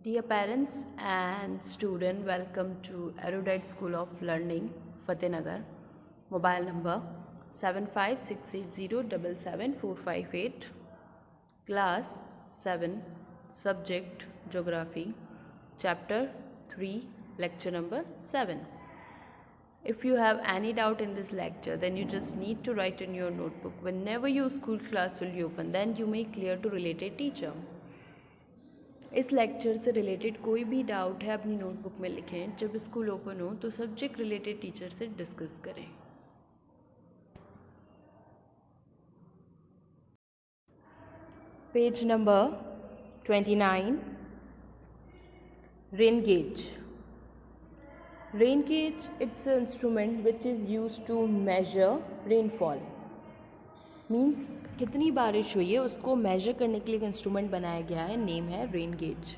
Dear parents and student, welcome to Erudite School of Learning, Fatehnagar. Mobile number 7568077458. Class 7, Subject Geography, Chapter 3, Lecture number 7. If you have any doubt in this lecture, then you just need to write in your notebook. Whenever your school class will be open, then you may clear to related teacher. इस lecture से related कोई भी doubt है अपनी notebook में लिखें. जब school open हो तो सब्जेक्ट रिलेटेड टीचर से डिस्कस करें. Page number 29. Rain gauge. Rain gauge it's an instrument which is used to measure rainfall. Means कितनी बारिश हुई है उसको मेजर करने के लिए एक इंस्ट्रूमेंट बनाया गया है. नेम है rain gauge.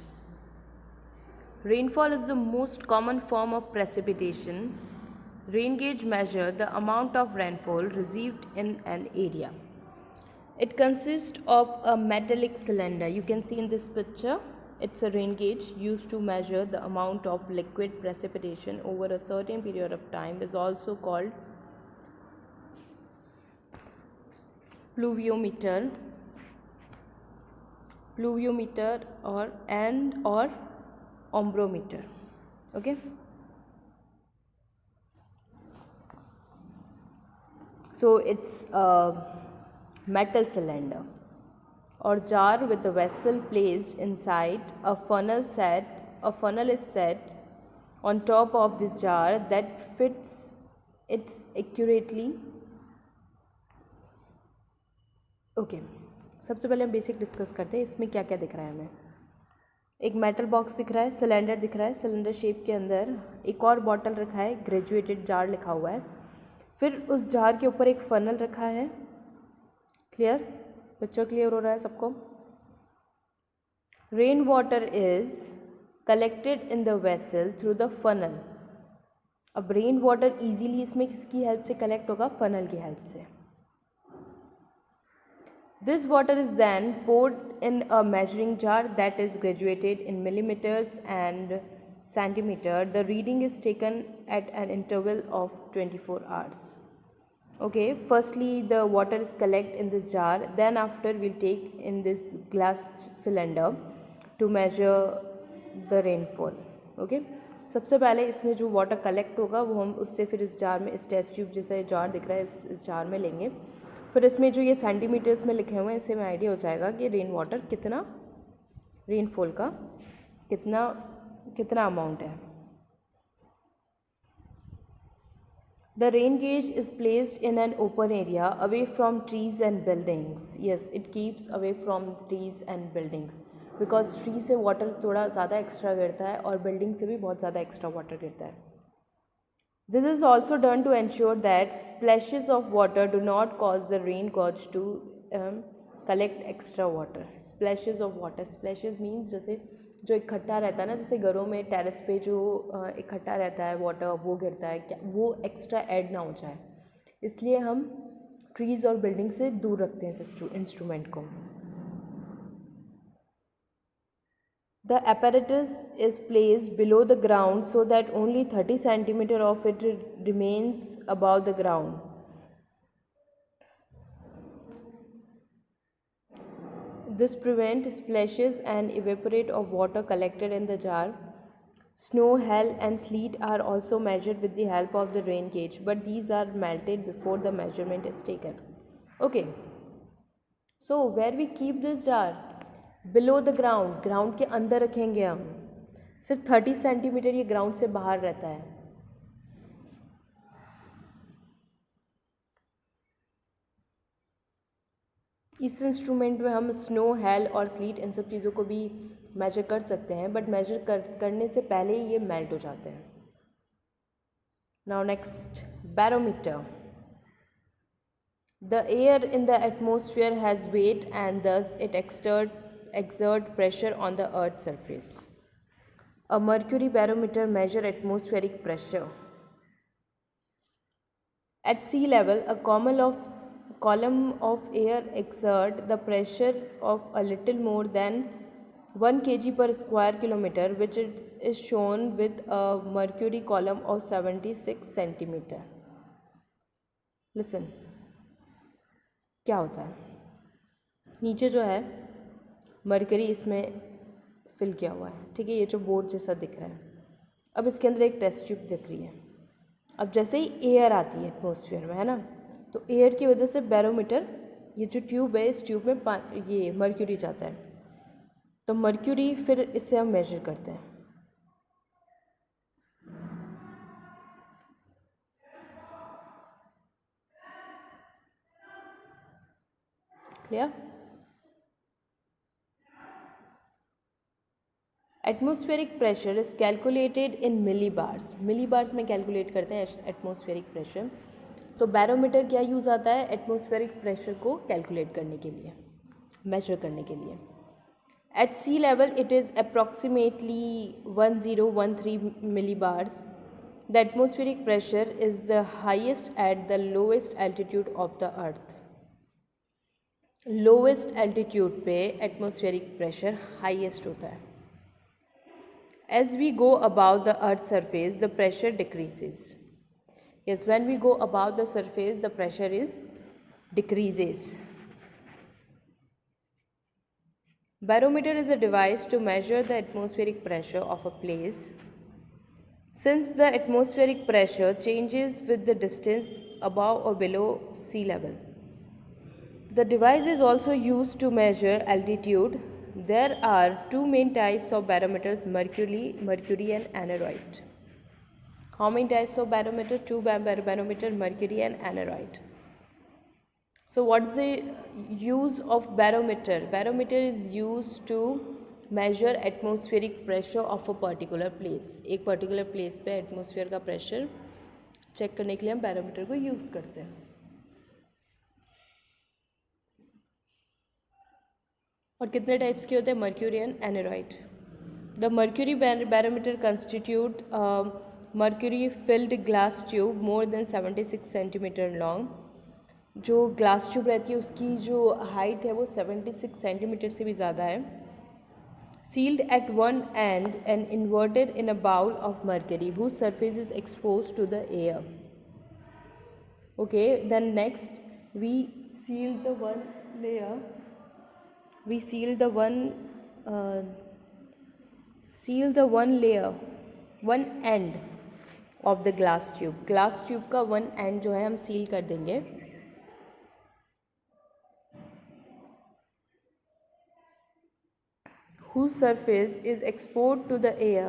Rainfall is the most common form of precipitation. Rain gauge measure the amount of rainfall received in an area. It consists of a metallic cylinder. You can see in this picture, it's a rain gauge used to measure the amount of liquid precipitation over a certain period of time. Is also called pluviometer or ombrometer. Okay, so it's a metal cylinder or jar with a vessel placed inside. A funnel is set on top of this jar that fits it accurately. Okay सबसे पहले हम basic discuss करते हैं. इसमें क्या क्या दिख रहा है हमें. एक मेटल बॉक्स दिख रहा है, सिलेंडर दिख रहा है, सिलेंडर शेप के अंदर एक और बॉटल रखा है, ग्रेजुएटेड जार लिखा हुआ है. फिर उस जार के ऊपर एक फनल रखा है. क्लियर, पिक्चर क्लियर हो रहा है सबको. Rain water is collected in the vessel through the funnel. अब रेन वाटर इजीली इसमें किसकी हेल्प से कलेक्ट होगा? फनल की हेल्प से. This water is then poured in a measuring jar that is graduated in millimeters and centimeter. The reading is taken at an interval of 24 hours. Okay, firstly the water is collected in this jar, then after we'll take in this glass cylinder to measure the rainfall. Okay, सबसे पहले इसमें जो water collect होगा वो हम उससे फिर इस जार में, इस टेस्ट ट्यूब जैसा जार दिख रहा है इस जार में लेंगे. फिर इसमें जो ये सेंटीमीटर्स में लिखे हुए हैं इससे हमें आइडिया हो जाएगा कि रेन वाटर कितना, रेनफॉल का कितना अमाउंट है. The rain gauge is placed in an open area away from trees and buildings. Yes, it keeps away from trees and buildings because tree से वाटर थोड़ा ज़्यादा एक्स्ट्रा गिरता है और बिल्डिंग से भी बहुत ज़्यादा एक्स्ट्रा वाटर गिरता है. This is also done to ensure that splashes of water do not cause the rain gauge to collect extra water. Splashes of water, splashes means जैसे जो इकट्ठा रहता है ना, जैसे घरों में टेरेस पे जो इकट्ठा रहता है वाटर वो गिरता है, क्या वो एक्स्ट्रा ऐड ना हो जाए, इसलिए हम ट्रीज़ और बिल्डिंग से दूर रखते हैं इस इंस्ट्रूमेंट को. The apparatus is placed below the ground so that only 30 centimeter of it remains above the ground. This prevents splashes and evaporate of water collected in the jar. Snow, hail and sleet are also measured with the help of the rain gauge, but these are melted before the measurement is taken. Okay, so where we keep this jar? Below the ground, ground के अंदर रखेंगे हम. सिर्फ 30 centimetre ये ground से बाहर रहता है. इस इंस्ट्रूमेंट में हम स्नो, हेल और स्लीट इन सब चीज़ों को भी मेजर कर सकते हैं, बट मेजर करने से पहले ही ये मेल्ट हो जाते हैं. Now next, barometer. The air in the atmosphere has wait and thus it exert pressure on the earth's surface. A mercury barometer measures atmospheric pressure. At sea level, a column of air exerts the pressure of a little more than 1 kg per square kilometer, which is shown with a mercury column of 76 centimeter. Listen, क्या होता है, नीचे जो है mercury इसमें fill किया हुआ है, ठीक है, ये जो बोर्ड जैसा दिख रहा है. अब इसके अंदर एक टेस्ट ट्यूब दिख रही है. अब जैसे ही एयर आती है एटमॉस्फेयर में, है ना, तो एयर की वजह से बैरोमीटर, ये जो ट्यूब है, इस ट्यूब में ये मर्क्यूरी जाता है, तो मर्क्यूरी फिर इससे हम मेजर करते हैं. Clear? Atmospheric pressure is calculated in millibars. Millibars में कैलकुलेट करते हैं एटमॉस्फेरिक प्रेशर. तो बैरोमीटर क्या यूज़ आता है एटमॉस्फेरिक प्रेशर को कैलकुलेट करने के लिए, मेजर करने के लिए. At sea level it is approximately 1013 millibars. The atmospheric pressure is the highest at the lowest altitude of the earth. Lowest altitude पे एटमॉस्फेरिक प्रेशर हाईएस्ट होता है. As we go above the earth's surface, the pressure decreases. Yes, when we go above the surface, the pressure is decreases. Barometer is a device to measure the atmospheric pressure of a place. Since the atmospheric pressure changes with the distance above or below sea level, the device is also used to measure altitude. There are two main types of barometers, mercury and aneroid. How many types of barometer? Two barometer, mercury and aneroid. So what is the use of barometer? Barometer is used to measure atmospheric pressure of a particular place. एक particular place पे atmosphere का pressure check करने के लिए हम barometer को use करते हैं. और कितने टाइप्स के होते हैं? Mercury and aneroid. The mercury barometer constitute mercury field glass tube more than 76 centimetre long. जो ग्लास ट्यूब रहती है उसकी जो हाइट है वो 76 सेंटीमीटर से भी ज़्यादा है. Sealed at one end and inverted in a bowl of mercury whose surface is expose to the air. Okay, then next we seal the one layer. We seal the one layer, one end of the glass tube. Glass tube का one end जो है हम seal कर देंगे. Whose surface is exposed to the air.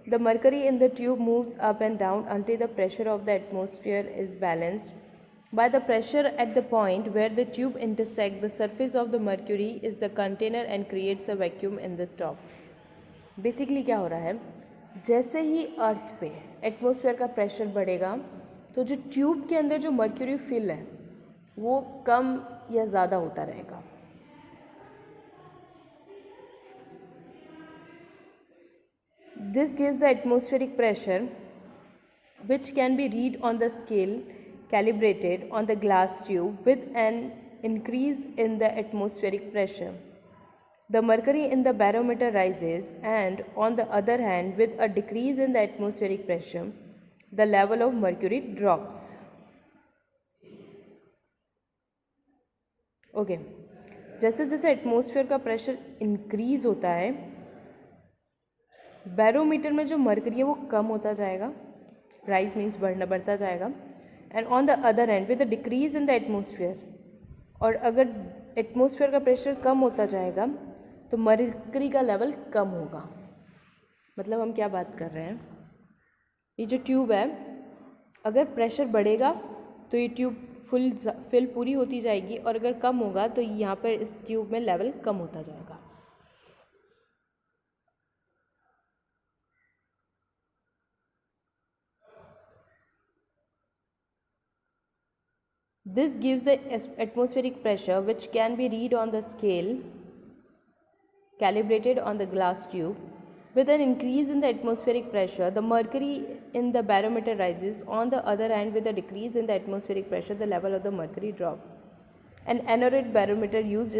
The mercury in the tube moves up and down until the pressure of the atmosphere is balanced by the pressure at the point where the tube intersects. The surface of the mercury is the container and creates a vacuum in the top. Basically क्या हो रहा है, जैसे ही अर्थ पे atmosphere का pressure बढ़ेगा तो जो ट्यूब के अंदर जो मर्क्यूरी फिल है वो कम या ज़्यादा होता रहेगा. This gives the atmospheric pressure which can be read on the scale calibrated on the glass tube. With an increase in the atmospheric pressure, the mercury in the barometer rises, and on the other hand, with a decrease in the atmospheric pressure, the level of mercury drops. Okay, जैसे जैसे atmosphere का pressure increase होता है, barometer में जो mercury है वो कम होता जाएगा. राइज मीन्स बढ़ता जाएगा. And on the other and with the decrease in the atmosphere, और अगर एटमॉस्फेयर का प्रेशर कम होता जाएगा तो मर्करी का लेवल कम होगा. मतलब हम क्या बात कर रहे हैं, ये जो ट्यूब है अगर प्रेशर बढ़ेगा तो ये ट्यूब फिल पूरी होती जाएगी, और अगर कम होगा तो यहाँ पर इस ट्यूब में लेवल कम होता जाएगा. This gives the atmospheric pressure which can be read on the scale calibrated on the glass tube. With an increase in the atmospheric pressure, the mercury in the barometer rises. On the other hand, with a decrease in the atmospheric pressure, the level of the mercury drops. An aneroid barometer used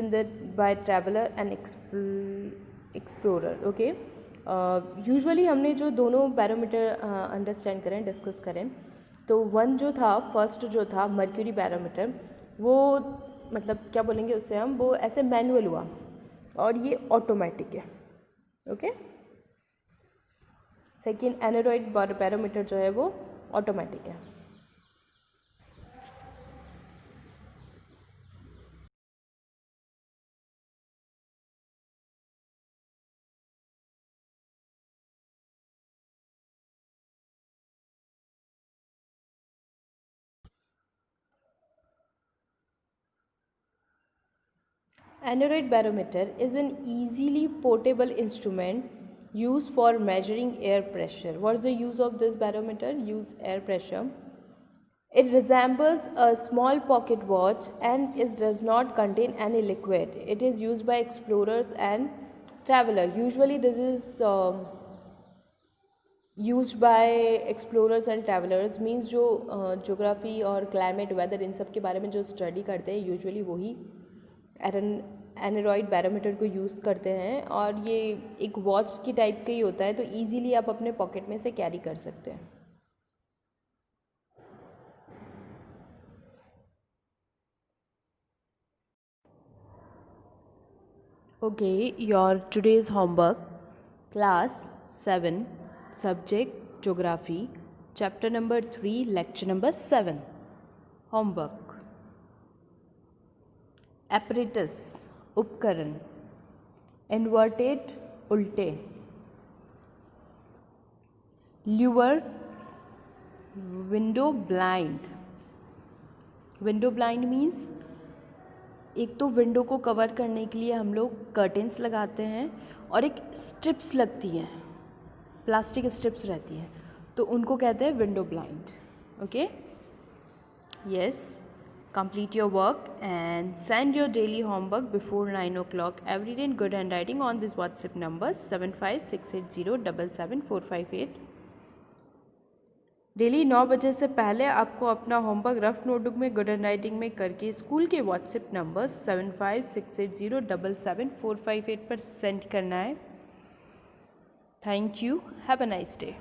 by traveler and explorer. Okay, usually हमने जो दोनों barometer understand करें, discuss करें, तो one जो था, first जो था मर्क्यूरी बैरोमीटर, वो मतलब क्या बोलेंगे उससे हम, वो ऐसे मैनुअल हुआ और ये ऑटोमेटिक है. ओके, सेकेंड एनोरॉइड बैरोमीटर जो है वो ऑटोमेटिक है. Aneroid barometer is an easily portable instrument used for measuring air pressure. What is the use of this barometer? Use air pressure. It resembles a small pocket watch and it does not contain any liquid. It is used by explorers and travelers. Usually this is used by explorers and travelers, means जो geography और climate weather इन सब के बारे में जो study करते हैं usually वही एनरॉइड बैरोमीटर को यूज़ करते हैं. और ये एक वॉच की टाइप का ही होता है, तो ईजीली आप अपने पॉकेट में से कैरी कर सकते हैं. Okay, your today's homework, class 7, subject geography, chapter number 3, lecture number 7. Homework: apparatus उपकरण, इन्वर्टेड उल्टे, lure window blind. Window blind means एक तो विंडो को कवर करने के लिए हम लोग कर्टेंस लगाते हैं और एक स्ट्रिप्स लगती हैं, प्लास्टिक स्ट्रिप्स रहती हैं, तो उनको कहते हैं window blind. Okay, yes, complete your work and send your daily homework before 9 o'clock every day in good handwriting on this WhatsApp number 7568077458. Daily 9 बजे से पहले आपको अपना होमवर्क रफ नोटबुक में गुड हैंडराइटिंग में करके स्कूल के व्हाट्सएप नंबर 7568077458 पर सेंड करना है. Thank you, have a nice day.